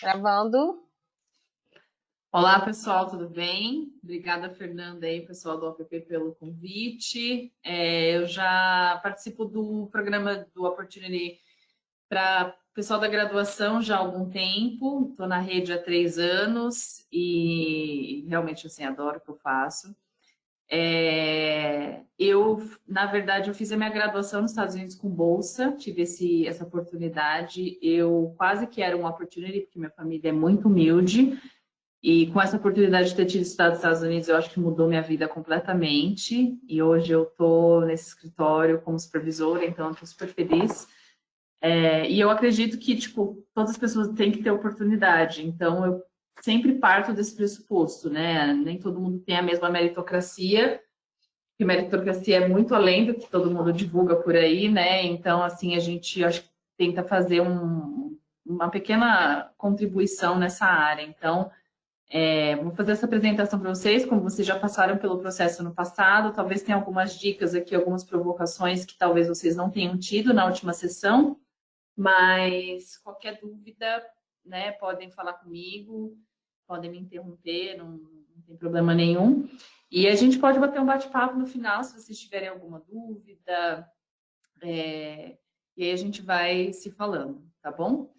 Gravando. Olá, pessoal, tudo bem? Obrigada, Fernanda, aí, pessoal do APP, pelo convite. Eu já participo do programa do Opportunity para o pessoal da graduação já há algum tempo. Estou na rede há 3 anos e realmente, assim, adoro o que eu faço. Na verdade, eu fiz a minha graduação nos Estados Unidos com bolsa, tive essa oportunidade. Eu quase que era um Opportunity, porque minha família é muito humilde. E com essa oportunidade de ter tido estudado nos Estados Unidos, eu acho que mudou minha vida completamente. E hoje eu estou nesse escritório como supervisora, então eu estou super feliz. E eu acredito que, tipo, todas as pessoas têm que ter oportunidade. Então, eu sempre parto desse pressuposto, né? Nem todo mundo tem a mesma meritocracia, porque meritocracia é muito além do que todo mundo divulga por aí, né? Então, assim, a gente, acho que tenta fazer uma pequena contribuição nessa área. Então, vou fazer essa apresentação para vocês, como vocês já passaram pelo processo no passado, talvez tenha algumas dicas aqui, algumas provocações que talvez vocês não tenham tido na última sessão, mas qualquer dúvida, né, podem falar comigo, podem me interromper, não tem problema nenhum. E a gente pode bater um bate-papo no final, se vocês tiverem alguma dúvida, e aí a gente vai se falando, tá bom?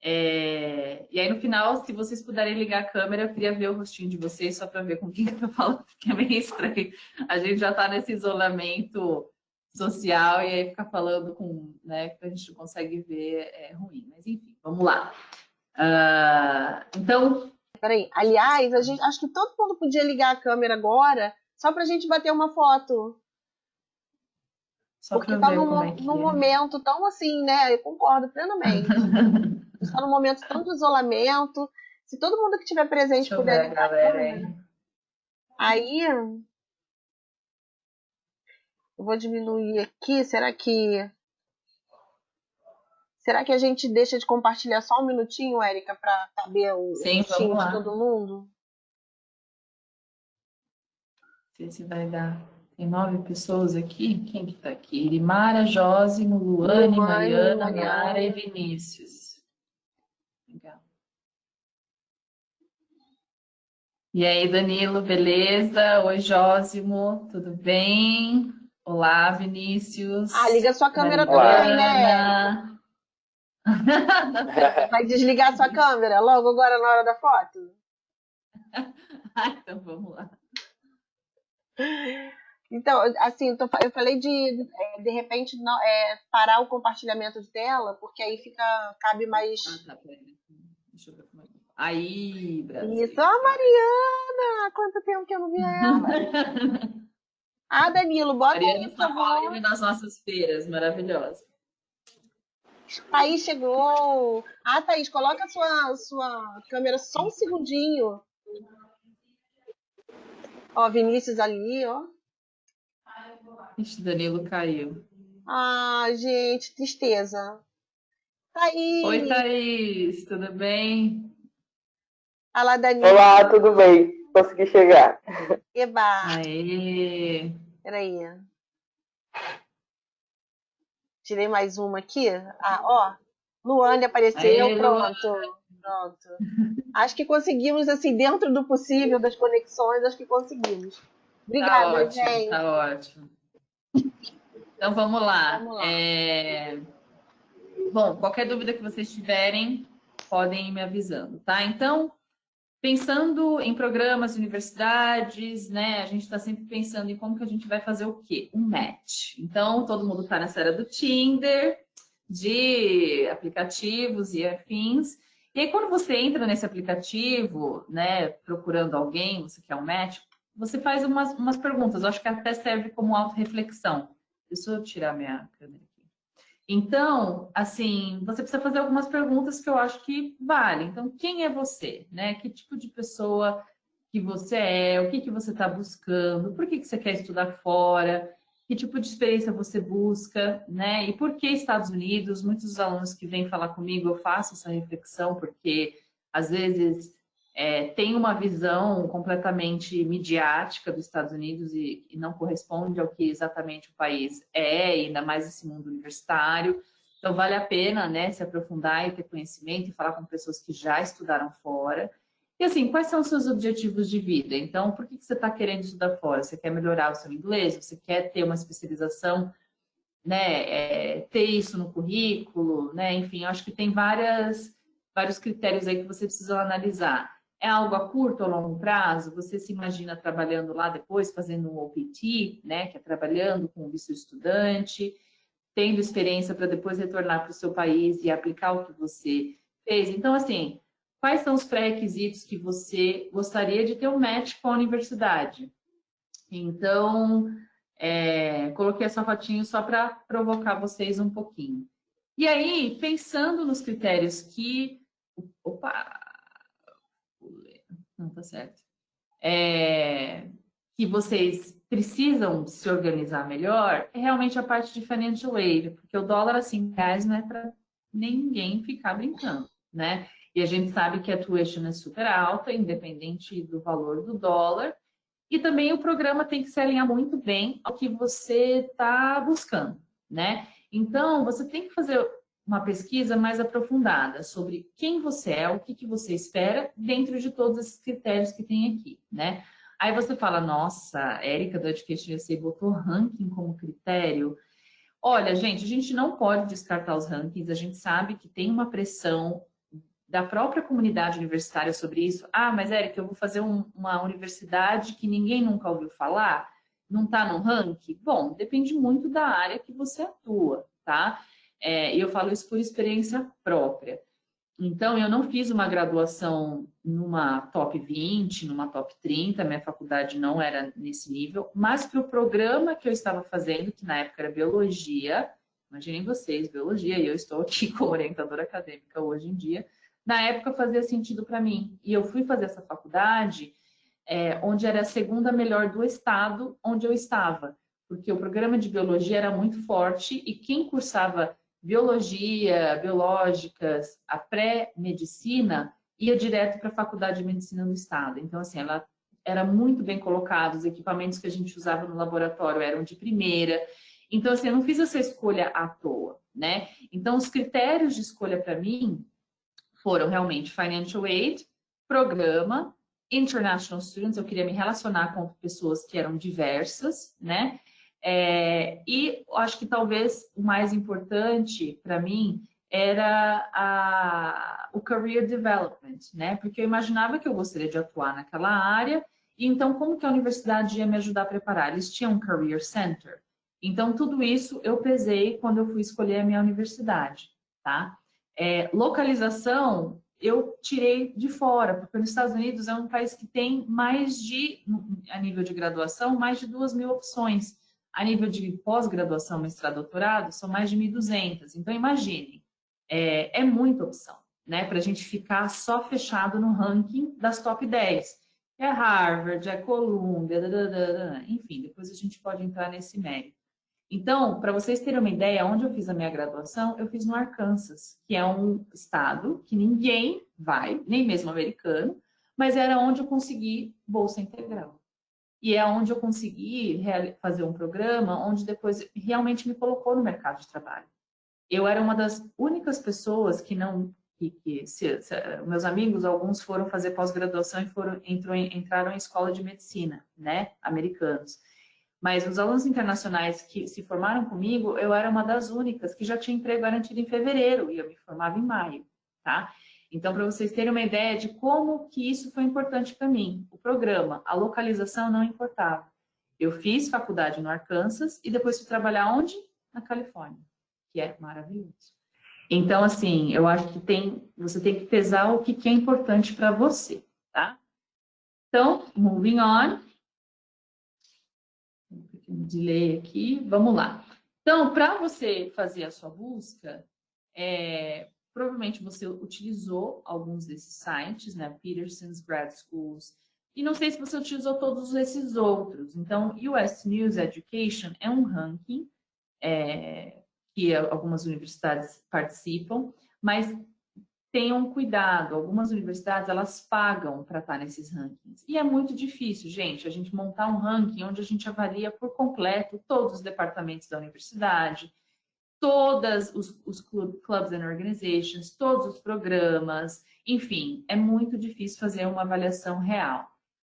E aí, no final, se vocês puderem ligar a câmera, eu queria ver o rostinho de vocês, só para ver com quem que eu tô falando, porque é meio estranho. A gente já está nesse isolamento social e aí ficar falando com, né, que a gente não consegue ver é ruim. Mas, enfim, vamos lá. Então... Peraí, aliás, acho que todo mundo podia ligar a câmera agora, só pra gente bater uma foto. Só Porque para tá ver como é que num momento tão assim, né? Eu concordo plenamente. Está num momento tão de isolamento. Se todo mundo que estiver presente Deixa eu puder ver a ligar a galera câmera, aí. aí eu vou diminuir aqui. Será que a gente deixa de compartilhar só um minutinho, Érica, para caber o Sim, rostinho vamos de lá. todo mundo? Não sei se vai dar. Tem 9 pessoas aqui. Quem que tá aqui? Irimara, Jósimo, Luane, Mariana, Nara e Vinícius. Legal. E aí, Danilo, beleza? Oi, Jósimo, tudo bem? Olá, Vinícius. Liga sua câmera também, né, Érica? Vai desligar sua câmera logo agora na hora da foto? Então, vamos lá. Então, assim, eu falei de repente, não, parar o compartilhamento de tela, porque aí cabe mais... Tá, peraí. Deixa eu ver como é que... Aí, Brasil. Isso, Mariana! Quanto tempo que eu não vi ela! Danilo, bota Mariana aí, por está favor. online nas nossas feiras, maravilhosa. Thaís chegou. Thaís, coloca a sua câmera só um segundinho. Ó, Vinícius ali, ó. Ixi, Danilo caiu. Gente, tristeza. Thaís! Oi, Thaís, tudo bem? Olá, Danilo. Olá, tudo bem? Consegui chegar. Eba! Aê! Peraí. Tirei mais uma aqui. Ó. Luane apareceu. Aê, Pronto. Acho que conseguimos, assim, dentro do possível das conexões, acho que conseguimos. Obrigada, tá ótimo, gente. tá ótimo. Então vamos lá. Bom, qualquer dúvida que vocês tiverem, podem ir me avisando, tá? Então, pensando em programas, universidades, né? A gente está sempre pensando em como que a gente vai fazer o quê? Um match. Então, todo mundo está nessa era do Tinder, de aplicativos e afins. E aí, quando você entra nesse aplicativo, né, procurando alguém, você quer um match, você faz umas perguntas. Eu acho que até serve como autorreflexão. Deixa eu tirar minha câmera aqui. Então, assim, você precisa fazer algumas perguntas que eu acho que valem. Então, quem é você, né? Que tipo de pessoa que você é? O que que você está buscando? Por que que você quer estudar fora? Que tipo de experiência você busca, né? E por que Estados Unidos? Muitos dos alunos que vêm falar comigo, eu faço essa reflexão, porque às vezes tem uma visão completamente midiática dos Estados Unidos e não corresponde ao que exatamente o país é, ainda mais esse mundo universitário. Então, vale a pena, né, se aprofundar e ter conhecimento e falar com pessoas que já estudaram fora. E assim, quais são os seus objetivos de vida? Então, por que você está querendo estudar fora? Você quer melhorar o seu inglês? Você quer ter uma especialização, né, ter isso no currículo, né? Enfim, eu acho que tem vários critérios aí que você precisa analisar. É algo a curto ou longo prazo? Você se imagina trabalhando lá depois, fazendo um OPT, né, que é trabalhando com visto de estudante, tendo experiência para depois retornar para o seu país e aplicar o que você fez? Então, assim, quais são os pré-requisitos que você gostaria de ter um match com a universidade? Então, coloquei essa fotinho só para provocar vocês um pouquinho. E aí, pensando nos critérios que... Opa! Não, tá certo. Que vocês precisam se organizar melhor, é realmente a parte de financial aid, porque o dólar, assim, reais não é para ninguém ficar brincando, né? E a gente sabe que a tuition é super alta, independente do valor do dólar, e também o programa tem que se alinhar muito bem ao que você está buscando, né? Então, você tem que fazer uma pesquisa mais aprofundada sobre quem você é, o que você espera, dentro de todos esses critérios que tem aqui, né? Aí você fala, nossa, Érica do Education USA botou ranking como critério. Olha, gente, a gente não pode descartar os rankings, a gente sabe que tem uma pressão da própria comunidade universitária sobre isso. Ah, mas Érica, eu vou fazer uma universidade que ninguém nunca ouviu falar, não está no ranking? Bom, depende muito da área que você atua, tá? E eu falo isso por experiência própria. Então, eu não fiz uma graduação numa top 20, numa top 30, minha faculdade não era nesse nível, mas para o programa que eu estava fazendo, que na época era biologia, imaginem vocês, biologia, e eu estou aqui como orientadora acadêmica hoje em dia, na época fazia sentido para mim. E eu fui fazer essa faculdade, onde era a segunda melhor do estado onde eu estava, porque o programa de biologia era muito forte e quem cursava biologia, biológicas, a pré-medicina, ia direto para a faculdade de medicina do estado. Então, assim, ela era muito bem colocada, os equipamentos que a gente usava no laboratório eram de primeira. Então, assim, eu não fiz essa escolha à toa, né? Então, os critérios de escolha para mim foram realmente financial aid, programa, international students, eu queria me relacionar com pessoas que eram diversas, né? E acho que talvez o mais importante para mim era o career development, né? Porque eu imaginava que eu gostaria de atuar naquela área, e então como que a universidade ia me ajudar a preparar? Eles tinham um career center. Então, tudo isso eu pesei quando eu fui escolher a minha universidade, tá? Localização, eu tirei de fora, porque nos Estados Unidos é um país que tem a nível de graduação, mais de 2.000 opções. A nível de pós-graduação, mestrado, doutorado, são mais de 1.200. Então, imagine, é muita opção, né? Para a gente ficar só fechado no ranking das top 10. É Harvard, é Columbia, enfim, depois a gente pode entrar nesse mérito. Então, para vocês terem uma ideia, onde eu fiz a minha graduação, eu fiz no Arkansas, que é um estado que ninguém vai, nem mesmo americano, mas era onde eu consegui bolsa integral. E é onde eu consegui fazer um programa onde depois realmente me colocou no mercado de trabalho. Eu era uma das únicas pessoas que não... meus amigos, alguns foram fazer pós-graduação e entraram em escola de medicina, né, americanos. Mas os alunos internacionais que se formaram comigo, eu era uma das únicas que já tinha emprego garantido em fevereiro e eu me formava em maio, tá? Então, para vocês terem uma ideia de como que isso foi importante para mim, o programa, a localização não importava. Eu fiz faculdade no Arkansas e depois fui trabalhar onde? Na Califórnia, que é maravilhoso. Então, assim, eu acho que você tem que pesar o que é importante para você, tá? Então, moving on. Um delay aqui, vamos lá. Então, para você fazer a sua busca, provavelmente você utilizou alguns desses sites, né? Peterson's, Grad Schools, e não sei se você utilizou todos esses outros. Então, US News Education é um ranking que algumas universidades participam, mas tenham cuidado, algumas universidades elas pagam para estar nesses rankings. E é muito difícil, gente, a gente montar um ranking onde a gente avalia por completo todos os departamentos da universidade, todos os clubs and organizations, todos os programas, enfim, é muito difícil fazer uma avaliação real.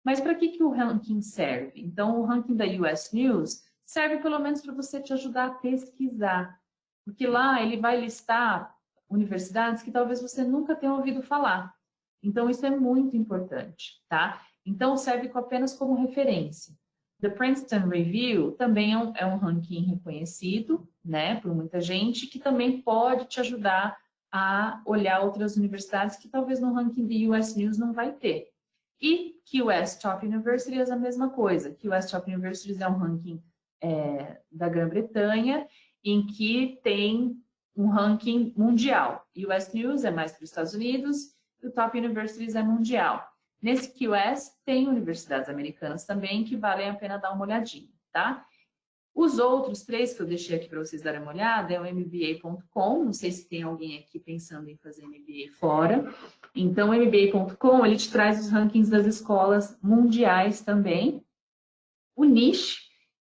Mas para que o ranking serve? Então, o ranking da US News serve pelo menos para você te ajudar a pesquisar, porque lá ele vai listar universidades que talvez você nunca tenha ouvido falar. Então, isso é muito importante, tá? Então, serve apenas como referência. The Princeton Review também é um ranking reconhecido, né, por muita gente, que também pode te ajudar a olhar outras universidades que talvez no ranking de US News não vai ter. E QS Top Universities é a mesma coisa. QS Top Universities é um ranking da Grã-Bretanha, em que tem um ranking mundial. US News é mais para os Estados Unidos, e o Top Universities é mundial. Nesse QS tem universidades americanas também que valem a pena dar uma olhadinha, tá? Os outros 3 que eu deixei aqui para vocês darem uma olhada é o MBA.com, não sei se tem alguém aqui pensando em fazer MBA fora. Então, o MBA.com, ele te traz os rankings das escolas mundiais também. O Niche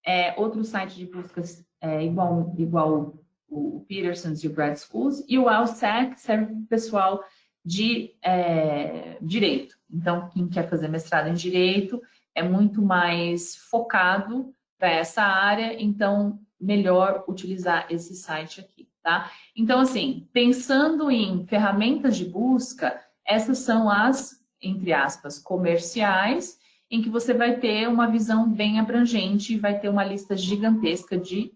é outro site de buscas igual o Peterson's e o Grad Schools. E o LSAC serve para o pessoal de direito. Então, quem quer fazer mestrado em direito é muito mais focado para essa área, então melhor utilizar esse site aqui, tá? Então, assim, pensando em ferramentas de busca, essas são as, entre aspas, comerciais, em que você vai ter uma visão bem abrangente e vai ter uma lista gigantesca de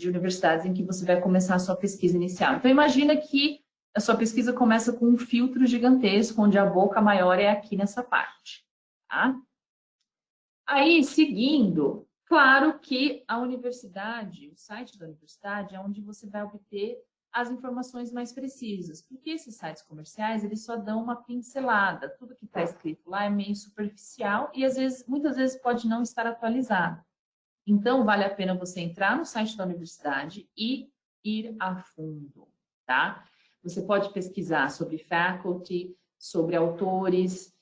universidades em que você vai começar a sua pesquisa inicial. Então, imagina que a sua pesquisa começa com um filtro gigantesco, onde a boca maior é aqui nessa parte, tá? Aí, seguindo, claro que a universidade, o site da universidade é onde você vai obter as informações mais precisas, porque esses sites comerciais, eles só dão uma pincelada, tudo que está escrito lá é meio superficial e, muitas vezes, pode não estar atualizado. Então, vale a pena você entrar no site da universidade e ir a fundo, tá? Você pode pesquisar sobre faculty, sobre autores.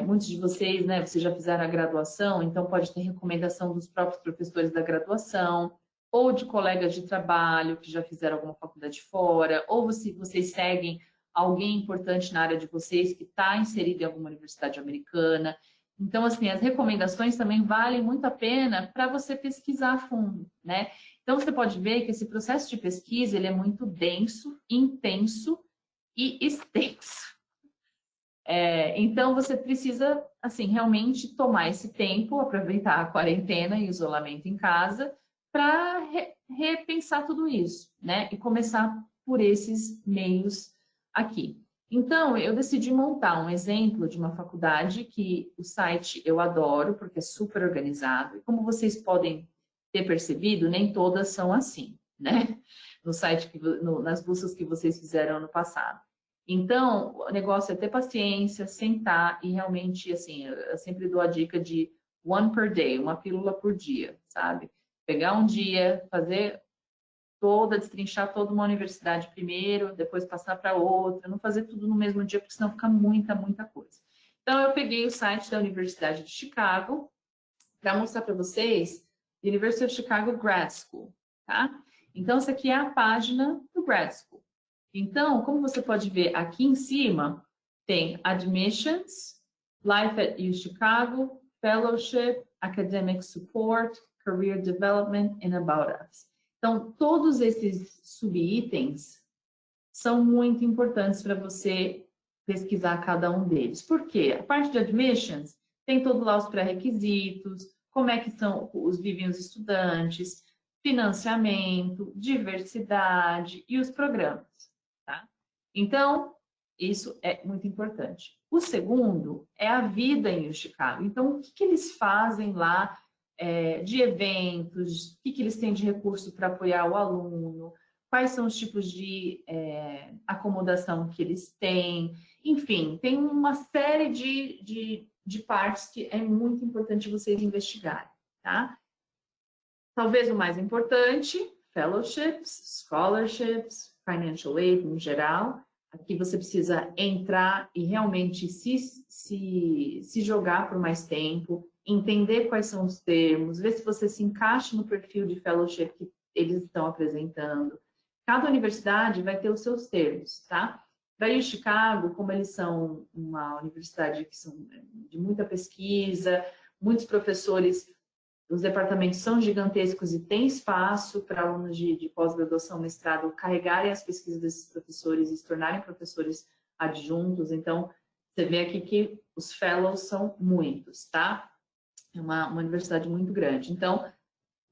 Muitos de vocês, né, vocês já fizeram a graduação, então pode ter recomendação dos próprios professores da graduação, ou de colegas de trabalho que já fizeram alguma faculdade fora, ou se vocês seguem alguém importante na área de vocês que está inserido em alguma universidade americana. Então, assim, as recomendações também valem muito a pena para você pesquisar a fundo, né? Então, você pode ver que esse processo de pesquisa, ele é muito denso, intenso e extenso. Então, você precisa, assim, realmente tomar esse tempo, aproveitar a quarentena e o isolamento em casa, para repensar tudo isso, né? E começar por esses meios aqui. Então, eu decidi montar um exemplo de uma faculdade que o site eu adoro, porque é super organizado. E como vocês podem ter percebido, nem todas são assim, né? No site, nas buscas que vocês fizeram ano passado. Então, o negócio é ter paciência, sentar e realmente, assim, eu sempre dou a dica de one per day, uma pílula por dia, sabe? Pegar um dia, destrinchar toda uma universidade primeiro, depois passar para outra, não fazer tudo no mesmo dia, porque senão fica muita coisa. Então, eu peguei o site da Universidade de Chicago para mostrar para vocês University of Chicago Grad School, tá? Então, essa aqui é a página do Grad School. Então, como você pode ver aqui em cima, tem Admissions, Life at U Chicago, Fellowship, Academic Support, Career Development and About Us. Então, todos esses subitens são muito importantes para você pesquisar cada um deles. Por quê? A parte de Admissions tem todo lá os pré-requisitos, como é que vivem os estudantes, financiamento, diversidade e os programas, tá? Então, isso é muito importante. O segundo é a vida em Chicago. Então, o que eles fazem lá de eventos, o que eles têm de recurso para apoiar o aluno, quais são os tipos de acomodação que eles têm. Enfim, tem uma série de partes que é muito importante vocês investigarem, tá? Talvez o mais importante, fellowships, scholarships, financial aid em geral. Aqui você precisa entrar e realmente se jogar por mais tempo, entender quais são os termos, ver se você se encaixa no perfil de fellowship eles estão apresentando. Cada universidade vai ter os seus termos, tá? Daí, Chicago, como eles são uma universidade que são de muita pesquisa, muitos professores, os departamentos são gigantescos e tem espaço para alunos de pós-graduação, mestrado, carregarem as pesquisas desses professores e se tornarem professores adjuntos. Então, você vê aqui que os fellows são muitos, tá? É uma universidade muito grande. Então,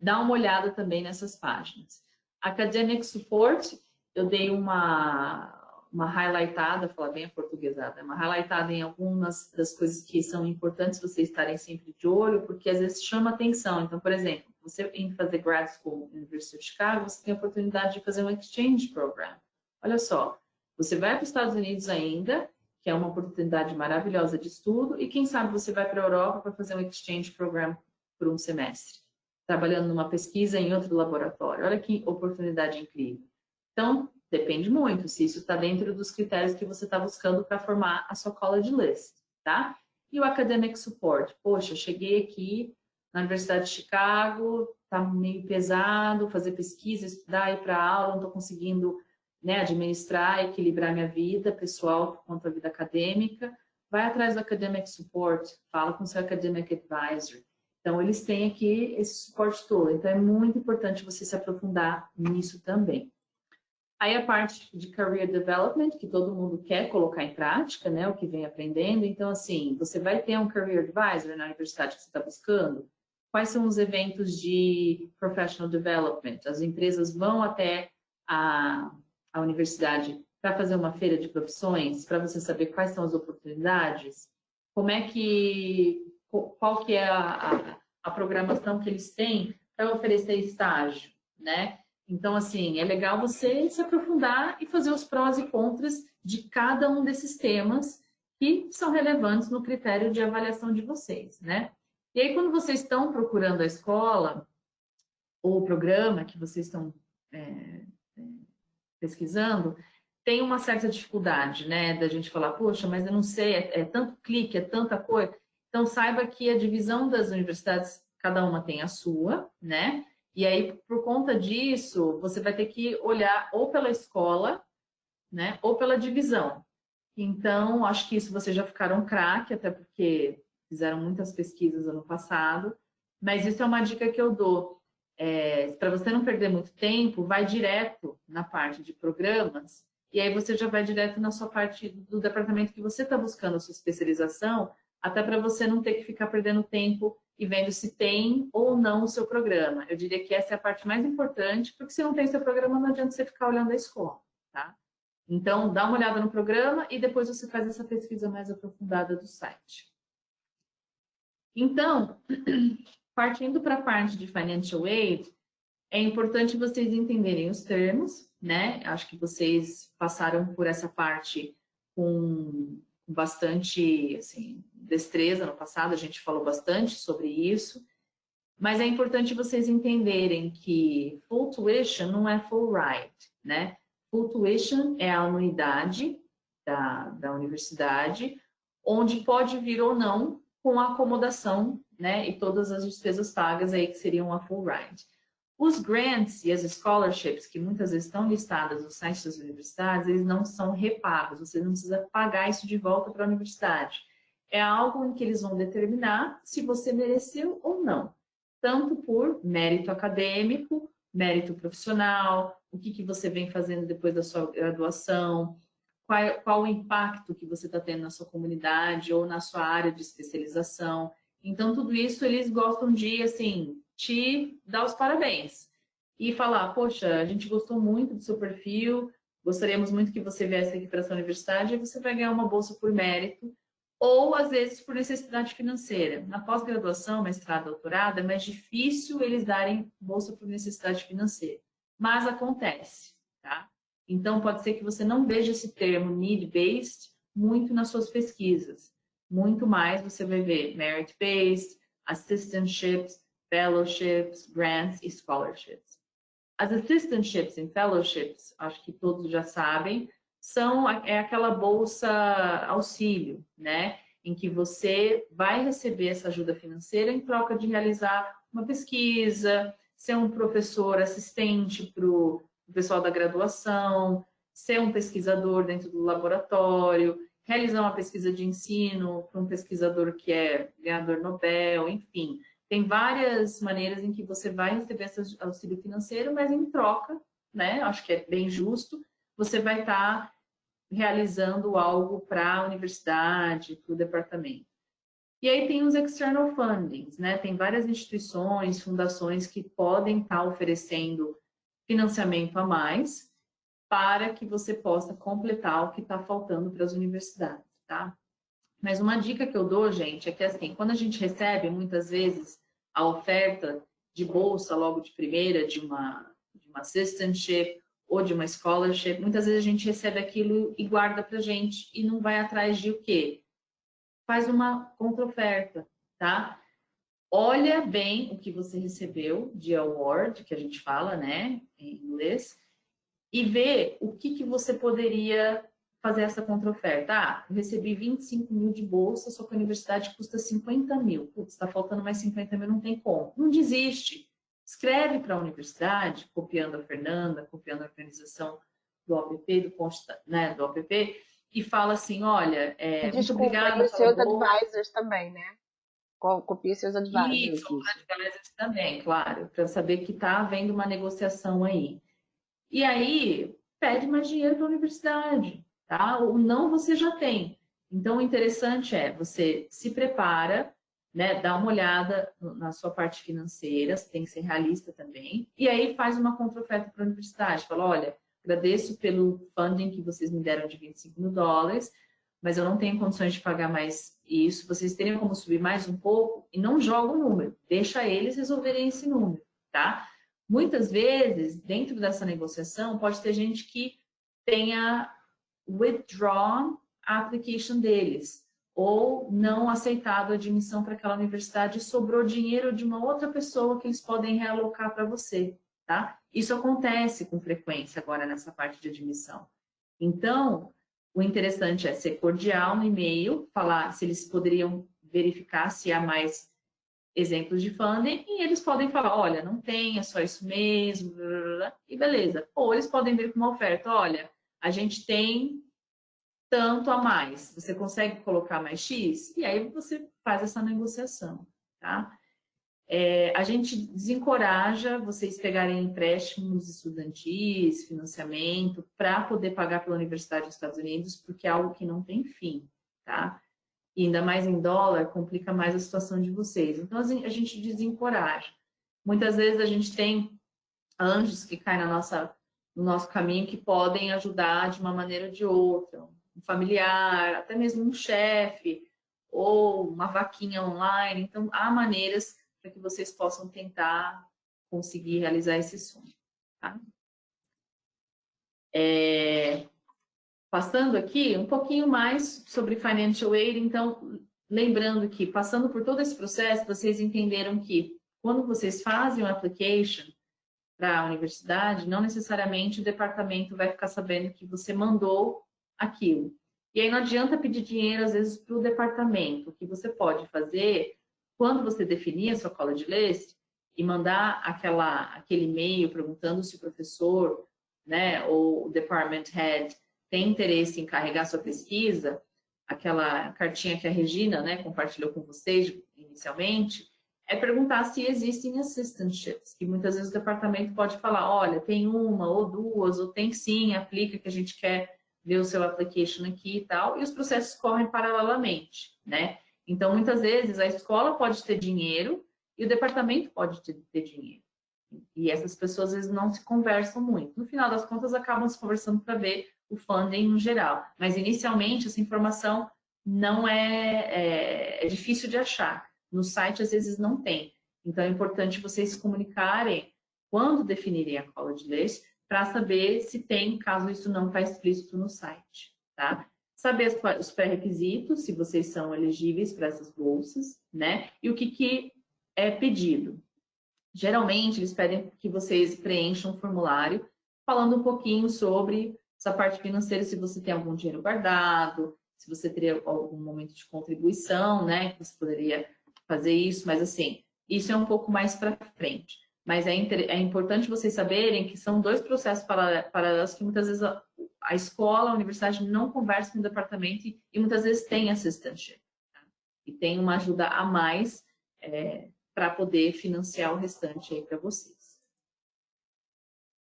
dá uma olhada também nessas páginas. Academic Support, eu dei uma highlightada, falar bem aportuguesada, uma highlightada em algumas das coisas que são importantes vocês estarem sempre de olho, porque às vezes chama atenção. Então, por exemplo, você em fazer grad school na University of Chicago, você tem a oportunidade de fazer um exchange program. Olha só, você vai para os Estados Unidos ainda, que é uma oportunidade maravilhosa de estudo, e quem sabe você vai para a Europa para fazer um exchange program por um semestre, trabalhando numa pesquisa em outro laboratório. Olha que oportunidade incrível. Então, depende muito se isso está dentro dos critérios que você está buscando para formar a sua college list, tá? E o academic support. Poxa, eu cheguei aqui na Universidade de Chicago, tá meio pesado fazer pesquisa, estudar, ir para aula, não estou conseguindo, né, administrar, equilibrar minha vida pessoal quanto à vida acadêmica. Vai atrás do academic support, fala com o seu academic advisor. Então, eles têm aqui esse suporte todo. Então, é muito importante você se aprofundar nisso também. Aí a parte de career development, que todo mundo quer colocar em prática, né, o que vem aprendendo. Então, assim, você vai ter um career advisor na universidade que você está buscando. Quais são os eventos de professional development? As empresas vão até a universidade para fazer uma feira de profissões, para você saber quais são as oportunidades, qual que é a programação que eles têm para oferecer estágio, né? Então, assim, é legal você se aprofundar e fazer os prós e contras de cada um desses temas que são relevantes no critério de avaliação de vocês, né? E aí, quando vocês estão procurando a escola ou o programa que vocês estão pesquisando, tem uma certa dificuldade, né? Da gente falar, poxa, mas eu não sei, é tanto clique, é tanta coisa. Então, saiba que a divisão das universidades, cada uma tem a sua, né? E aí, por conta disso, você vai ter que olhar ou pela escola, né, ou pela divisão. Então, acho que isso vocês já ficaram craque, até porque fizeram muitas pesquisas ano passado. Mas isso é uma dica que eu dou. Para você não perder muito tempo, vai direto na parte de programas, e aí você já vai direto na sua parte do departamento que você está buscando a sua especialização, até para você não ter que ficar perdendo tempo e vendo se tem ou não o seu programa. Eu diria que essa é a parte mais importante, porque se não tem seu programa, não adianta você ficar olhando a escola, tá? Então, dá uma olhada no programa e depois você faz essa pesquisa mais aprofundada do site. Então, partindo para a parte de Financial Aid, é importante vocês entenderem os termos, né? Acho que vocês passaram por essa parte com bastante, assim, destreza no passado, a gente falou bastante sobre isso, mas é importante vocês entenderem que full tuition não é full ride, né? Full tuition é a anuidade da universidade, onde pode vir ou não com a acomodação, né? E todas as despesas pagas aí que seriam a full ride. Os grants e as scholarships, que muitas vezes estão listadas no site das universidades, eles não são repagos, você não precisa pagar isso de volta para a universidade. É algo em que eles vão determinar se você mereceu ou não, tanto por mérito acadêmico, mérito profissional, o que você vem fazendo depois da sua graduação, qual o impacto que você está tendo na sua comunidade ou na sua área de especialização. Então, tudo isso eles gostam de, assim, te dar os parabéns e falar, poxa, a gente gostou muito do seu perfil, gostaríamos muito que você viesse aqui para essa universidade e você vai ganhar uma bolsa por mérito ou, às vezes, por necessidade financeira. Na pós-graduação, mestrado, doutorado, é mais difícil eles darem bolsa por necessidade financeira, mas acontece, tá? Então, pode ser que você não veja esse termo need-based muito nas suas pesquisas. Muito mais você vai ver merit-based, assistantships, fellowships, grants e scholarships. As assistantships e fellowships, acho que todos já sabem, é aquela bolsa auxílio, né? Em que você vai receber essa ajuda financeira em troca de realizar uma pesquisa, ser um professor assistente para o pessoal da graduação, ser um pesquisador dentro do laboratório, realizar uma pesquisa de ensino para um pesquisador que é ganhador Nobel, enfim. Tem várias maneiras em que você vai receber esse auxílio financeiro, mas em troca, né? Acho que é bem justo, você vai estar realizando algo para a universidade, para o departamento. E aí tem os external fundings, né? Tem várias instituições, fundações que podem estar oferecendo financiamento a mais para que você possa completar o que está faltando para as universidades, tá? Mas uma dica que eu dou, gente, é que assim, quando a gente recebe, muitas vezes, a oferta de bolsa logo de primeira, de uma assistantship ou de uma scholarship, muitas vezes a gente recebe aquilo e guarda para a gente e não vai atrás de o quê? Faz uma contra-oferta, tá? Olha bem o que você recebeu de award, que a gente fala, né, em inglês, e vê o que você poderia fazer essa contra-oferta. Ah, eu recebi 25 mil de bolsa, só que a universidade custa 50 mil. Putz, está faltando mais 50 mil, não tem como. Não desiste. Escreve para a universidade, copiando a Fernanda, copiando a organização do OPP, do OPP, e fala assim, olha, muito Desculpa, e obrigada os pela seus bolsa. advisors também, né? Copie seus E advisors. são também, claro, para saber que está havendo uma negociação aí. E aí, pede mais dinheiro para a universidade, tá? O não você já tem. Então, o interessante é, você se prepara, né? Dá uma olhada na sua parte financeira, você tem que ser realista também, e aí faz uma contra-oferta para a universidade. Fala, olha, agradeço pelo funding que vocês me deram de 25 mil dólares, mas eu não tenho condições de pagar mais isso, vocês teriam como subir mais um pouco? E não joga o número, deixa eles resolverem esse número, tá? Muitas vezes, dentro dessa negociação, pode ter gente que tenha withdrawn a application deles, ou não aceitado a admissão para aquela universidade e sobrou dinheiro de uma outra pessoa que eles podem realocar para você, tá? Isso acontece com frequência agora nessa parte de admissão. Então, o interessante é ser cordial no e-mail, falar se eles poderiam verificar se há mais exemplos de funding, e eles podem falar, olha, não tem, é só isso mesmo, blá, blá, blá, e beleza. Ou eles podem vir com uma oferta, olha, a gente tem tanto a mais, você consegue colocar mais X? E aí você faz essa negociação, tá? A gente desencoraja vocês pegarem empréstimos estudantis, financiamento, para poder pagar pela Universidade dos Estados Unidos, porque é algo que não tem fim, tá? E ainda mais em dólar, complica mais a situação de vocês. Então, a gente desencoraja. Muitas vezes a gente tem anjos que caem no nosso caminho que podem ajudar de uma maneira ou de outra. Um familiar, até mesmo um chefe, ou uma vaquinha online. Então, há maneiras para que vocês possam tentar conseguir realizar esse sonho. Tá? Passando aqui um pouquinho mais sobre Financial Aid, então, lembrando que, passando por todo esse processo, vocês entenderam que, quando vocês fazem o application para a universidade, não necessariamente o departamento vai ficar sabendo que você mandou aquilo. E aí não adianta pedir dinheiro, às vezes, para o departamento. O que você pode fazer, quando você definir a sua college list, e mandar aquele e-mail perguntando se o professor, né, ou o department head tem interesse em carregar sua pesquisa, aquela cartinha que a Regina, né, compartilhou com vocês inicialmente, é perguntar se existem assistantships, que muitas vezes o departamento pode falar, olha, tem uma ou duas, ou tem sim, aplica que a gente quer ver o seu application aqui e tal, e os processos correm paralelamente, né? Então, muitas vezes, a escola pode ter dinheiro e o departamento pode ter dinheiro. E essas pessoas, às vezes, não se conversam muito. No final das contas, acabam se conversando para ver o funding no geral. Mas, inicialmente, essa informação não é difícil de achar. No site, às vezes, não tem. Então, é importante vocês se comunicarem quando definirem a college list para saber se tem, caso isso não está explícito no site, tá? Saber os pré-requisitos, se vocês são elegíveis para essas bolsas, né? E o que é pedido. Geralmente, eles pedem que vocês preencham um formulário falando um pouquinho sobre essa parte financeira, se você tem algum dinheiro guardado, se você teria algum momento de contribuição, né? Que você poderia fazer isso, mas assim, isso é um pouco mais para frente. Mas é importante vocês saberem que são dois processos paralelos que muitas vezes a escola, a universidade não conversa com o departamento e muitas vezes tem assistantship. Tá? E tem uma ajuda a mais para poder financiar o restante aí para vocês.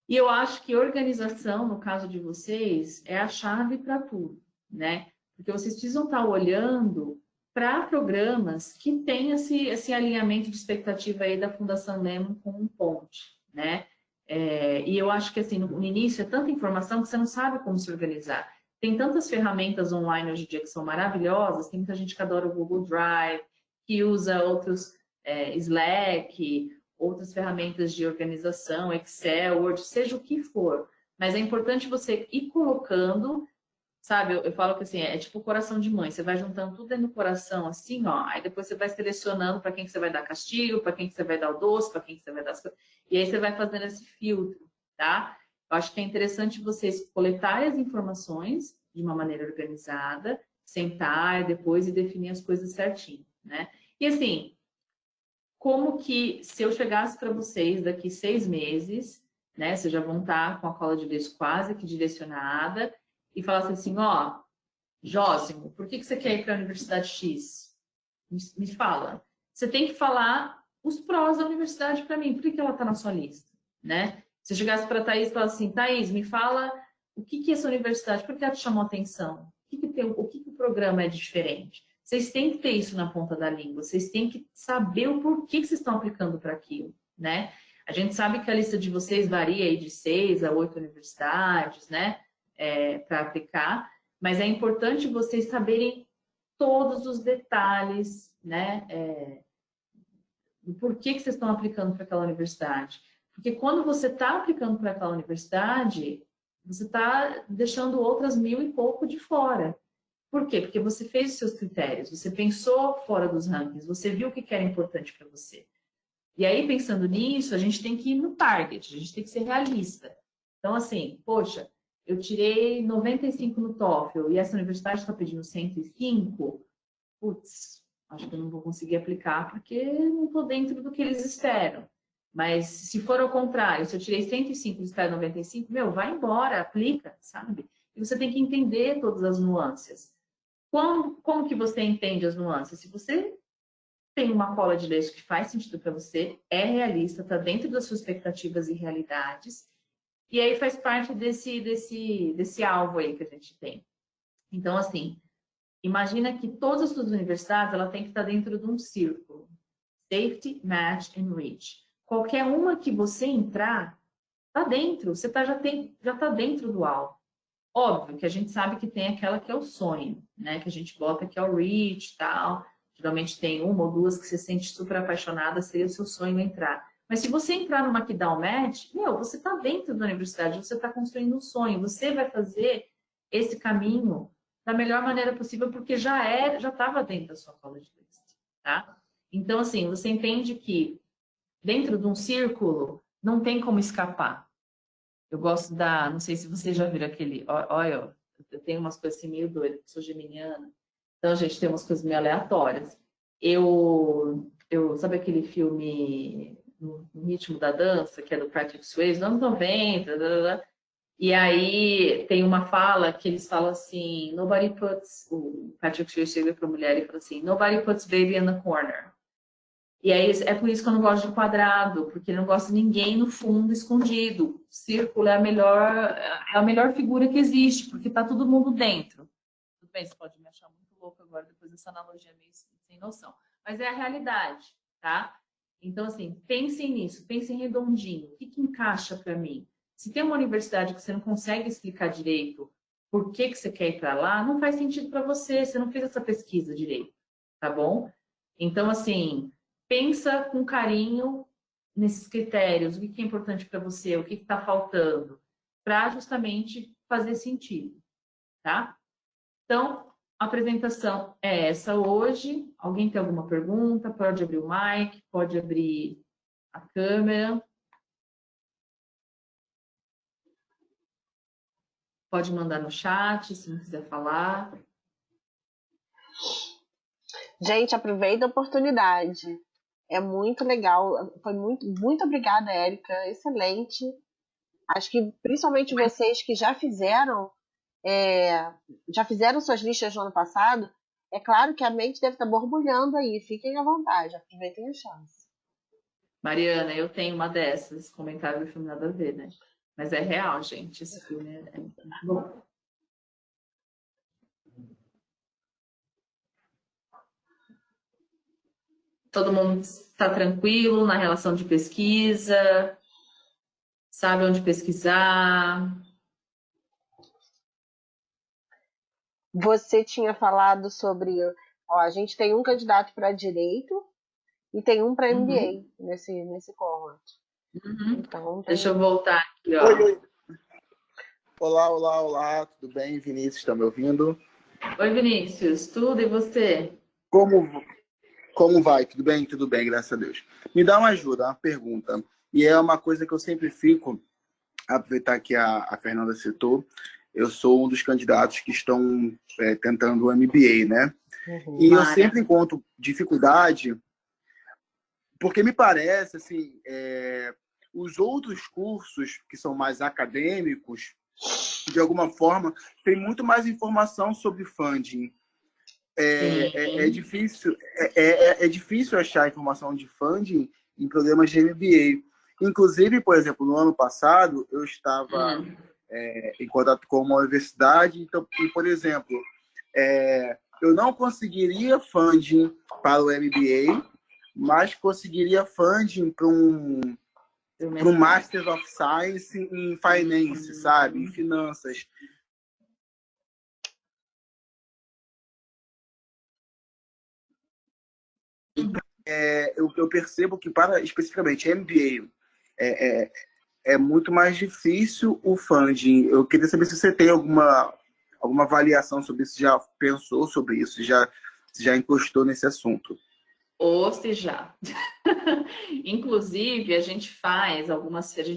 E eu acho que organização, no caso de vocês, é a chave para tudo, né? Porque vocês precisam estar olhando para programas que têm esse alinhamento de expectativa aí da Fundação Lemon com um ponte, né? E eu acho que assim, no início é tanta informação que você não sabe como se organizar. Tem tantas ferramentas online hoje em dia que são maravilhosas, tem muita gente que adora o Google Drive, que usa outros Slack, outras ferramentas de organização, Excel, Word, seja o que for. Mas é importante você ir colocando, sabe? Eu falo que assim, é tipo coração de mãe. Você vai juntando tudo dentro do coração, assim, ó. Aí depois você vai selecionando para quem que você vai dar castigo, para quem que você vai dar o doce, para quem que você vai dar as coisas. E aí você vai fazendo esse filtro, tá? Eu acho que é interessante vocês coletarem as informações de uma maneira organizada, sentar depois e definir as coisas certinho, né? E assim, como que se eu chegasse para vocês daqui 6 meses, né? Vocês já vão estar com a cola de leite quase que direcionada e falasse assim, ó, Jósimo, por que você quer ir para a Universidade X? Me fala. Você tem que falar os prós da universidade para mim. Por que ela está na sua lista, né? Se eu chegasse para a Thaís e falasse assim, Thaís, me fala o que é essa universidade, por que ela te chamou a atenção? O que o programa é diferente? Vocês têm que ter isso na ponta da língua, vocês têm que saber o porquê que vocês estão aplicando para aquilo, né? A gente sabe que a lista de vocês varia aí de 6 a 8 universidades, né? Para aplicar, mas é importante vocês saberem todos os detalhes, né? Do porquê que vocês estão aplicando para aquela universidade. Porque quando você está aplicando para aquela universidade, você está deixando outras 1000 e pouco de fora. Por quê? Porque você fez os seus critérios, você pensou fora dos rankings, você viu o que era importante para você. E aí, pensando nisso, a gente tem que ir no target, a gente tem que ser realista. Então, assim, poxa, eu tirei 95 no TOEFL e essa universidade está pedindo 105, putz, acho que eu não vou conseguir aplicar porque não estou dentro do que eles esperam. Mas se for ao contrário, se eu tirei 105 e eles esperam 95, meu, vai embora, aplica, sabe? E você tem que entender todas as nuances. Como que você entende as nuances? Se você tem uma cola de leite que faz sentido para você, é realista, está dentro das suas expectativas e realidades, e aí faz parte desse alvo aí que a gente tem. Então, assim, imagina que todas as suas universidades ela tem que estar dentro de um círculo. Safety, Match and Reach. Qualquer uma que você entrar, está dentro. Você já está dentro do alvo. Óbvio que a gente sabe que tem aquela que é o sonho, né? Que a gente bota que é o Reach e tal. Geralmente tem uma ou duas que você sente super apaixonada, seria o seu sonho entrar. Mas se você entrar numa que dá um match, você está dentro da universidade, você está construindo um sonho, você vai fazer esse caminho da melhor maneira possível, porque já estava dentro da sua college list, tá? Então, assim, você entende que dentro de um círculo não tem como escapar. Eu gosto não sei se vocês já viram aquele, olha, eu tenho umas coisas assim meio doidas, porque sou geminiana, então a gente tem umas coisas meio aleatórias. Sabe aquele filme No Ritmo da Dança, que é do Patrick Swayze, nos anos 90, e aí tem uma fala que eles falam assim, o Patrick Swayze chega para a mulher e fala assim, nobody puts baby in the corner. E aí é por isso que eu não gosto de quadrado, porque eu não gosto de ninguém no fundo escondido. Círculo é a melhor figura que existe, porque está todo mundo dentro. Tudo bem, você pode me achar muito louco agora, depois dessa analogia meio sem noção. Mas é a realidade, tá? Então, assim, pensem nisso, pensem redondinho. O que encaixa para mim? Se tem uma universidade que você não consegue explicar direito por que você quer ir para lá, não faz sentido para você, você não fez essa pesquisa direito, tá bom? Então, assim, pensa com carinho nesses critérios, o que é importante para você, o que está faltando, para justamente fazer sentido, tá? Então, a apresentação é essa hoje. Alguém tem alguma pergunta? Pode abrir o mic, pode abrir a câmera. Pode mandar no chat, se não quiser falar. Gente, aproveita a oportunidade. É muito legal. Foi muito obrigada, Érica. Excelente. Acho que principalmente vocês que já fizeram suas listas no ano passado, é claro que a mente deve estar borbulhando aí. Fiquem à vontade, aproveitem a chance. Mariana, eu tenho uma dessas, comentário do filme nada a ver, né? Mas é real, gente. Esse filme é muito bom. Todo mundo está tranquilo na relação de pesquisa, sabe onde pesquisar. Você tinha falado sobre. Ó, a gente tem um candidato para direito e tem um para MBA nesse cohort. Então, Deixa eu voltar aqui, ó. Oi, oi. Olá, tudo bem? Vinícius, está me ouvindo? Oi, Vinícius, tudo e você? Como vai? Tudo bem? Tudo bem, graças a Deus. Me dá uma ajuda, uma pergunta. E é uma coisa que eu sempre fico, aproveitar que a Fernanda citou, eu sou um dos candidatos que estão tentando o MBA, né? E eu sempre encontro dificuldade, porque me parece, assim, os outros cursos que são mais acadêmicos, de alguma forma, tem muito mais informação sobre funding. É difícil achar informação de funding em programas de MBA. Inclusive, por exemplo, no ano passado, eu estava em contato com uma universidade, então, e, por exemplo, eu não conseguiria funding para o MBA, mas conseguiria funding para um Master of Science em Finance, sabe? Em finanças. Eu percebo que, para especificamente MBA, é muito mais difícil o funding. Eu queria saber se você tem alguma avaliação sobre isso, já pensou sobre isso, já encostou nesse assunto. Ou se já. Inclusive, a gente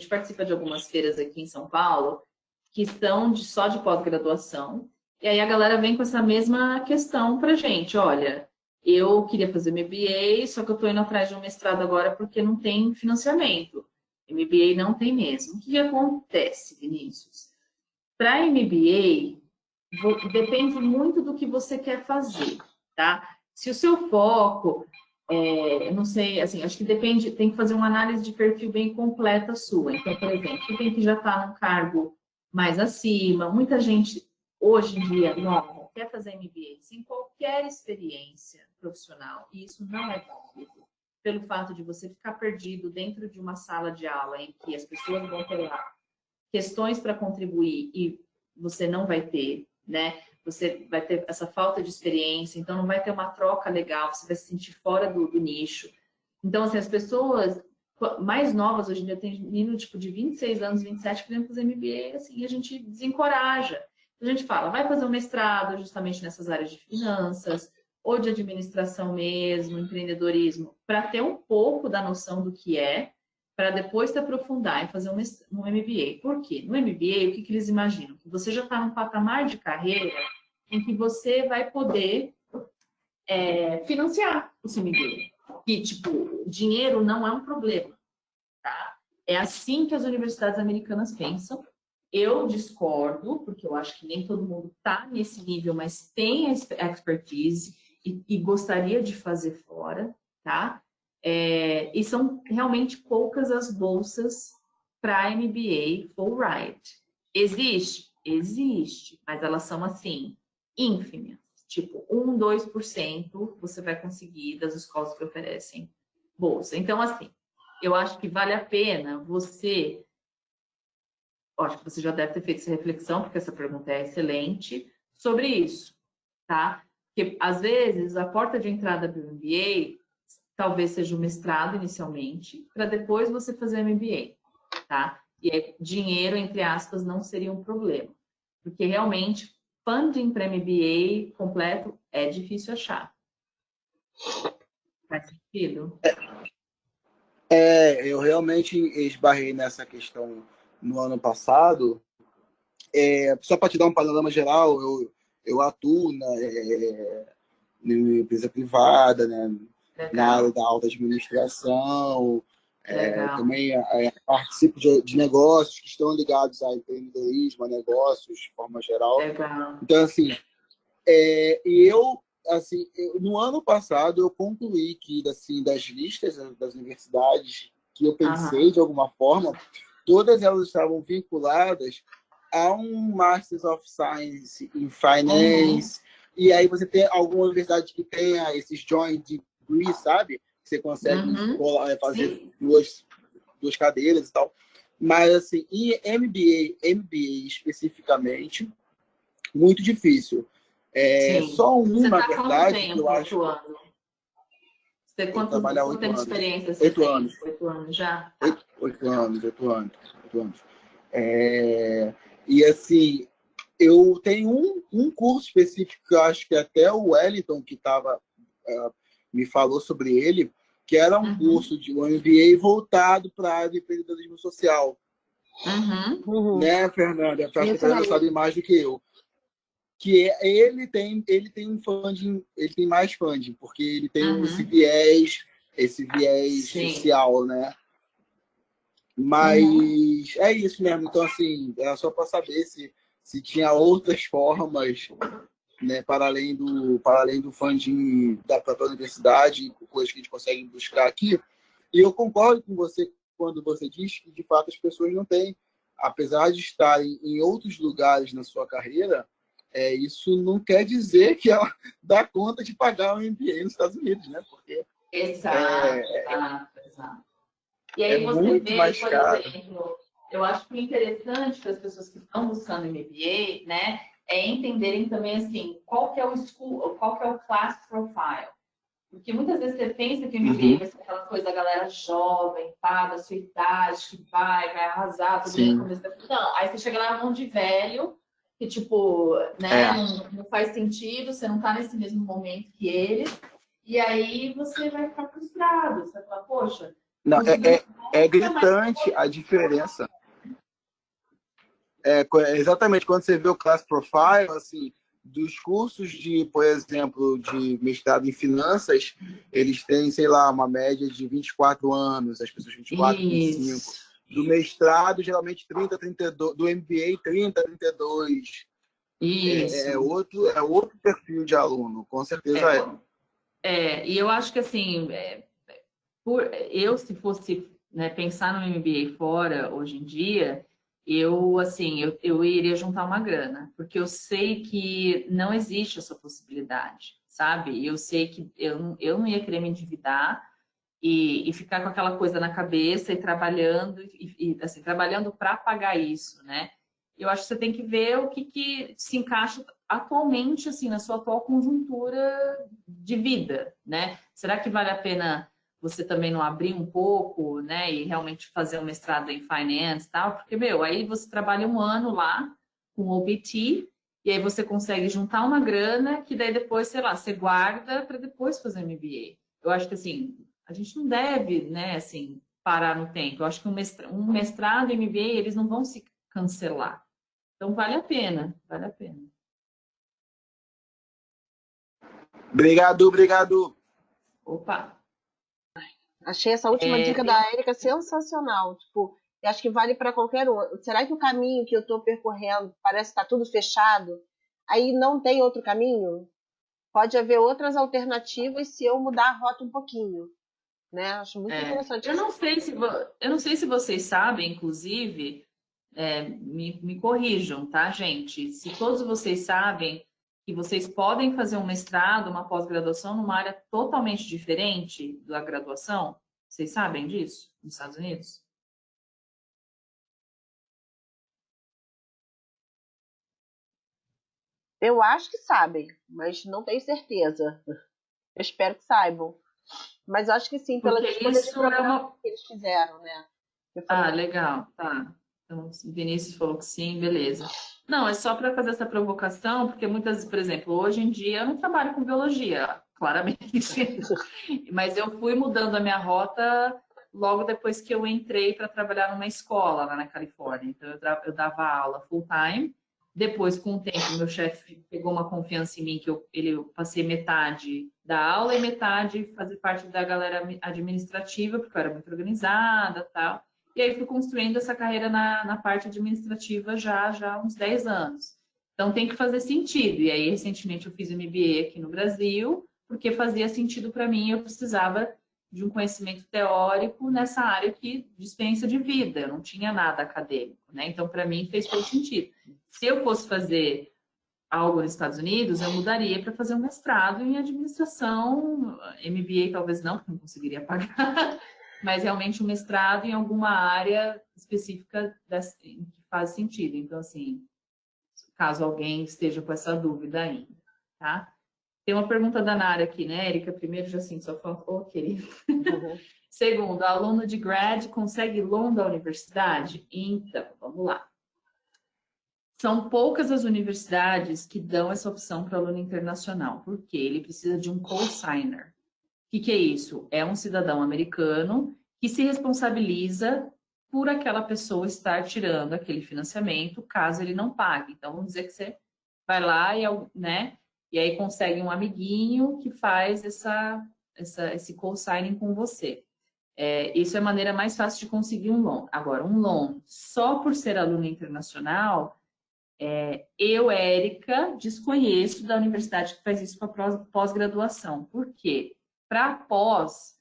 participa de algumas feiras aqui em São Paulo que são só de pós-graduação. E aí a galera vem com essa mesma questão pra gente. Olha, eu queria fazer MBA, só que eu estou indo atrás de um mestrado agora porque não tem financiamento. MBA não tem mesmo. O que acontece, Vinícius? Para MBA, depende muito do que você quer fazer, tá? Se o seu foco, não sei, assim, acho que depende, tem que fazer uma análise de perfil bem completa sua. Então, por exemplo, tem que já estar num cargo mais acima. Muita gente, hoje em dia, nova, quer fazer MBA sem qualquer experiência profissional. E isso não é válido. Pelo fato de você ficar perdido dentro de uma sala de aula em que as pessoas vão ter lá questões para contribuir e você não vai ter, né? Você vai ter essa falta de experiência, então não vai ter uma troca legal, você vai se sentir fora do nicho. Então, assim, as pessoas mais novas hoje em dia tem menino tipo de 26 anos, 27 querendo fazer MBA, assim, a gente desencoraja. A gente fala, vai fazer um mestrado justamente nessas áreas de finanças, ou de administração mesmo, empreendedorismo, para ter um pouco da noção do que é, para depois se aprofundar e fazer um MBA. Por quê? No MBA, o que eles imaginam? Que você já está num patamar de carreira em que você vai poder financiar o seu MBA. E, tipo, dinheiro não é um problema, tá? É assim que as universidades americanas pensam. Eu discordo, porque eu acho que nem todo mundo está nesse nível, mas tem a expertise e gostaria de fazer fora, tá? E são realmente poucas as bolsas para MBA Fulbright. Existe? Existe, mas elas são assim, ínfimas. Tipo, 1, 2% você vai conseguir das escolas que oferecem bolsa. Então, assim, eu acho que vale a pena você... Acho que você já deve ter feito essa reflexão, porque essa pergunta é excelente, sobre isso, tá? Porque, às vezes, a porta de entrada do MBA talvez seja o mestrado inicialmente, para depois você fazer o MBA, tá? E aí, dinheiro, entre aspas, não seria um problema. Porque, realmente, funding para MBA completo é difícil achar. Faz sentido? Eu realmente esbarrei nessa questão no ano passado. Só para te dar um panorama geral, eu atuo em empresa privada, né? na área Legal, da alta administração, legal, também participo de negócios que estão ligados a empreendedorismo, a negócios, de forma geral. legal. Então, assim, no ano passado, eu concluí que, assim, das listas das universidades que eu pensei, Aham. de alguma forma, todas elas estavam vinculadas a um Master of Science em Uhum. Finance, e aí você tem alguma universidade que tenha esses joint degrees, sabe? Você consegue Uhum. fazer Sim, duas cadeiras e tal. Mas, assim, em MBA especificamente, muito difícil. sim. Só Você na está há quanto verdade, que eu tempo acho. atuando? Você, Eu trabalho há quanto tempo de 8 anos. experiência você 8 anos. tem? 8 anos já? Tá. 8 anos, 8 anos. 8 anos. E assim, eu tenho um curso específico que eu acho que até o Wellington, que me falou sobre ele, que era um Uhum. curso de um MBA voltado para a área de empreendedorismo social. Uhum. Uhum. Né, Fernanda? Eu acho que a Isso Fernanda mesmo. sabe mais do que eu. Que ele tem um funding, ele tem mais funding, porque ele tem Uhum. esse viés Sim. social, né? Uhum. Mas é isso mesmo. Então, assim, era só para saber se tinha outras formas, né, para além do funding da própria universidade, coisas que a gente consegue buscar aqui. E eu concordo com você quando você diz que, de fato, as pessoas não têm, apesar de estarem em outros lugares na sua carreira, isso não quer dizer que ela dá conta de pagar um MBA nos Estados Unidos, né? Porque Exato, é, exato, exato. E é aí você muito vê, mais por caro. exemplo, eu acho que o interessante para as pessoas que estão buscando MBA, né, é entenderem também assim, qual que é o school, qual que é o class profile. Porque muitas vezes você pensa que o MBA Uhum, vai ser aquela coisa da galera jovem, pá, da sua idade, que vai arrasar, todo mundo no sim. começo da... Não, aí você chega lá um monte de velho, que tipo, né, É. não faz sentido, você não tá nesse mesmo momento que eles, e aí você vai ficar frustrado, você vai falar, poxa, Não, tô estudando é bolsa, mas gritante a diferença. Exatamente quando você vê o Class Profile, assim, dos cursos de, por exemplo, de mestrado em finanças, eles têm, sei lá, uma média de 24 anos, as pessoas 24, 25. isso, Do mestrado, geralmente 30, 32. Do MBA, 30, 32. É isso. outro perfil de aluno, com certeza é. E eu acho que assim, se fosse, né, pensar no MBA fora hoje em dia, eu assim, eu iria juntar uma grana, porque eu sei que não existe essa possibilidade, sabe? Eu sei que eu não ia querer me endividar e ficar com aquela coisa na cabeça e trabalhando assim, trabalhando para pagar isso, né? Eu acho que você tem que ver o que se encaixa atualmente assim na sua atual conjuntura de vida, né? Será que vale a pena você também não abrir um pouco, né, e realmente fazer um mestrado em finance e tal? Porque, meu, aí você trabalha um ano lá com o OPT e aí você consegue juntar uma grana que daí depois, sei lá, você guarda para depois fazer MBA. Eu acho que assim, a gente não deve, né, assim, parar no tempo. Eu acho que um mestrado em MBA, eles não vão se cancelar. Então, vale a pena, vale a pena. Obrigado, obrigado. Opa! Achei essa última dica Tem... da Érica sensacional. Tipo, eu acho que vale para qualquer um. Será que o caminho que eu estou percorrendo parece que está tudo fechado? Aí não tem outro caminho? Pode haver outras alternativas se eu mudar a rota um pouquinho, né? Acho muito interessante Eu isso. não sei se eu não sei se vocês sabem, inclusive, me corrijam, tá, gente? Se todos vocês sabem que vocês podem fazer um mestrado, uma pós-graduação numa área totalmente diferente da graduação, vocês sabem disso nos Estados Unidos? Eu acho que sabem, mas não tenho certeza. Eu espero que saibam. Mas acho que sim, pela Porque escolha de isso é programa uma. que eles fizeram, né? Que foram... Ah, legal, tá. Então, o Vinícius falou que sim, beleza. Não, é só para fazer essa provocação, porque muitas, por exemplo, hoje em dia eu não trabalho com biologia, claramente, mas eu fui mudando a minha rota logo depois que eu entrei para trabalhar numa escola lá na Califórnia. Então, eu dava aula full time. Depois, com o tempo, meu chefe pegou uma confiança em mim que eu passei metade dar aula e metade fazer parte da galera administrativa, porque eu era muito organizada, tal. E aí fui construindo essa carreira na parte administrativa já há uns 10 anos. Então tem que fazer sentido. E aí recentemente eu fiz MBA aqui no Brasil, porque fazia sentido para mim, eu precisava de um conhecimento teórico nessa área de experiência de vida. Eu não tinha nada acadêmico, né? Então para mim fez todo sentido. Se eu fosse fazer algo nos Estados Unidos, eu mudaria para fazer um mestrado em administração, MBA talvez não, porque não conseguiria pagar, mas realmente um mestrado em alguma área específica que faz sentido. Então, assim, caso alguém esteja com essa dúvida ainda, tá? Tem uma pergunta da Nara aqui, né, Érica? Primeiro, já assim, só falando, ô, querido. Segundo, aluno de grad consegue loan da universidade? Então, vamos lá. São poucas as universidades que dão essa opção para o aluno internacional, porque ele precisa de um co-signer. O que é isso? É um cidadão americano que se responsabiliza por aquela pessoa estar tirando aquele financiamento, caso ele não pague. Então, vamos dizer que você vai lá né, e aí consegue um amiguinho que faz esse co-signing com você. Isso é a maneira mais fácil de conseguir um loan. Agora, um loan só por ser aluno internacional, eu, Érica, desconheço da universidade que faz isso para pós-graduação. Por quê? Para pós,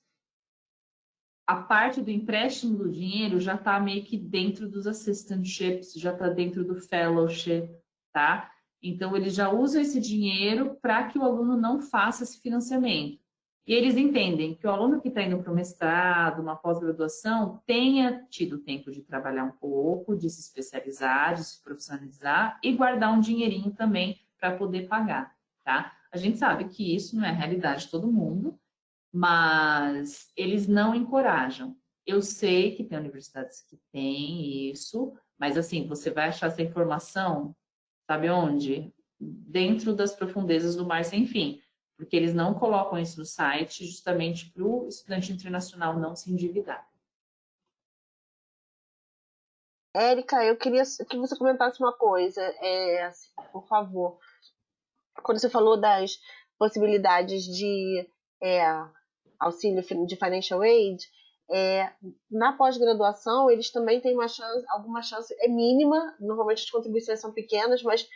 a parte do empréstimo do dinheiro já está meio que dentro dos assistantships, já está dentro do fellowship, tá? Então, eles já usam esse dinheiro para que o aluno não faça esse financiamento. E eles entendem que o aluno que está indo para o mestrado, uma pós-graduação, tenha tido tempo de trabalhar um pouco, de se especializar, de se profissionalizar e guardar um dinheirinho também para poder pagar, tá? A gente sabe que isso não é a realidade de todo mundo, mas eles não encorajam. Eu sei que tem universidades que têm isso, mas assim, você vai achar essa informação, sabe onde? Dentro das profundezas do mar sem fim, porque eles não colocam isso no site justamente para o estudante internacional não se endividar. Érica, eu queria que você comentasse uma coisa, assim, por favor. Quando você falou das possibilidades de auxílio de financial aid, na pós-graduação eles também têm alguma chance, é mínima, normalmente as contribuições são pequenas, mas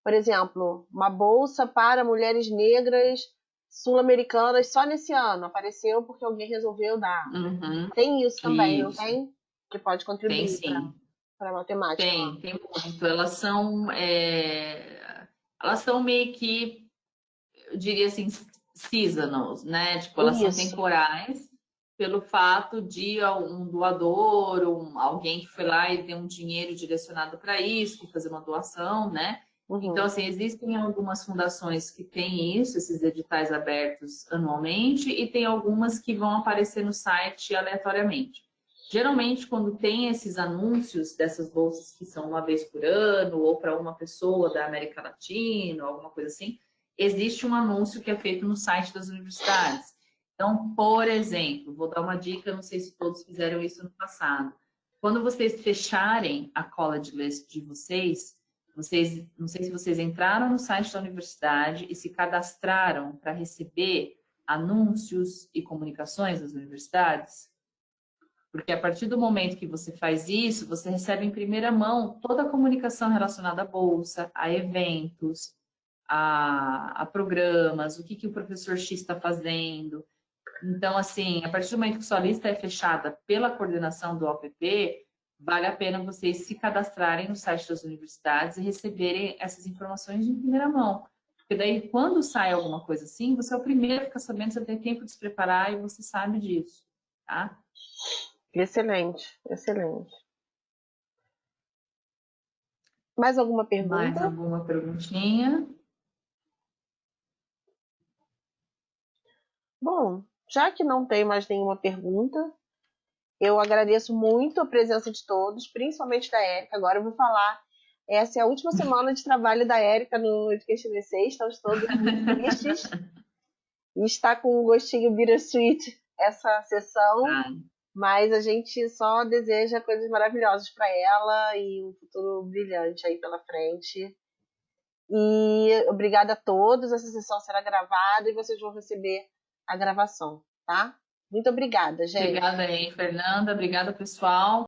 por exemplo, uma bolsa para mulheres negras sul-americanas só nesse ano. Apareceu porque alguém resolveu dar. Uhum. Tem isso também, Isso. não tem? Que pode contribuir Tem sim. para a matemática. Tem muito. Elas são meio que, eu diria assim, seasonals, né? Tipo, elas são temporais pelo fato de um doador, alguém que foi lá e deu um dinheiro direcionado para isso, fazer uma doação, né? Uhum. Então, assim, existem algumas fundações que têm isso, esses editais abertos anualmente, e tem algumas que vão aparecer no site aleatoriamente. Geralmente, quando tem esses anúncios dessas bolsas que são uma vez por ano, ou para uma pessoa da América Latina, ou alguma coisa assim, existe um anúncio que é feito no site das universidades. Então, por exemplo, vou dar uma dica, não sei se todos fizeram isso no passado. Quando vocês fecharem a college list de vocês, não sei se vocês entraram no site da universidade e se cadastraram para receber anúncios e comunicações das universidades. Porque a partir do momento que você faz isso, você recebe em primeira mão toda a comunicação relacionada à bolsa, a eventos, a programas, o que o professor X está fazendo. Então, assim, a partir do momento que sua lista é fechada pela coordenação do OPP, vale a pena vocês se cadastrarem no site das universidades e receberem essas informações em primeira mão. Porque daí, quando sai alguma coisa assim, você é o primeiro a ficar sabendo, você tem tempo de se preparar e você sabe disso, tá? Excelente, excelente. Mais alguma pergunta? Mais alguma perguntinha? Bom, já que não tem mais nenhuma pergunta, eu agradeço muito a presença de todos, principalmente da Érica. Agora eu vou falar. Essa é a última semana de trabalho da Érica no Education VC. Estamos todos muito tristes. E está com um gostinho bittersweet essa sessão. Mas a gente só deseja coisas maravilhosas para ela e um futuro brilhante aí pela frente. E obrigada a todos. Essa sessão será gravada e vocês vão receber a gravação, tá? Muito obrigada, gente. Obrigada aí, Fernanda. Obrigada, pessoal.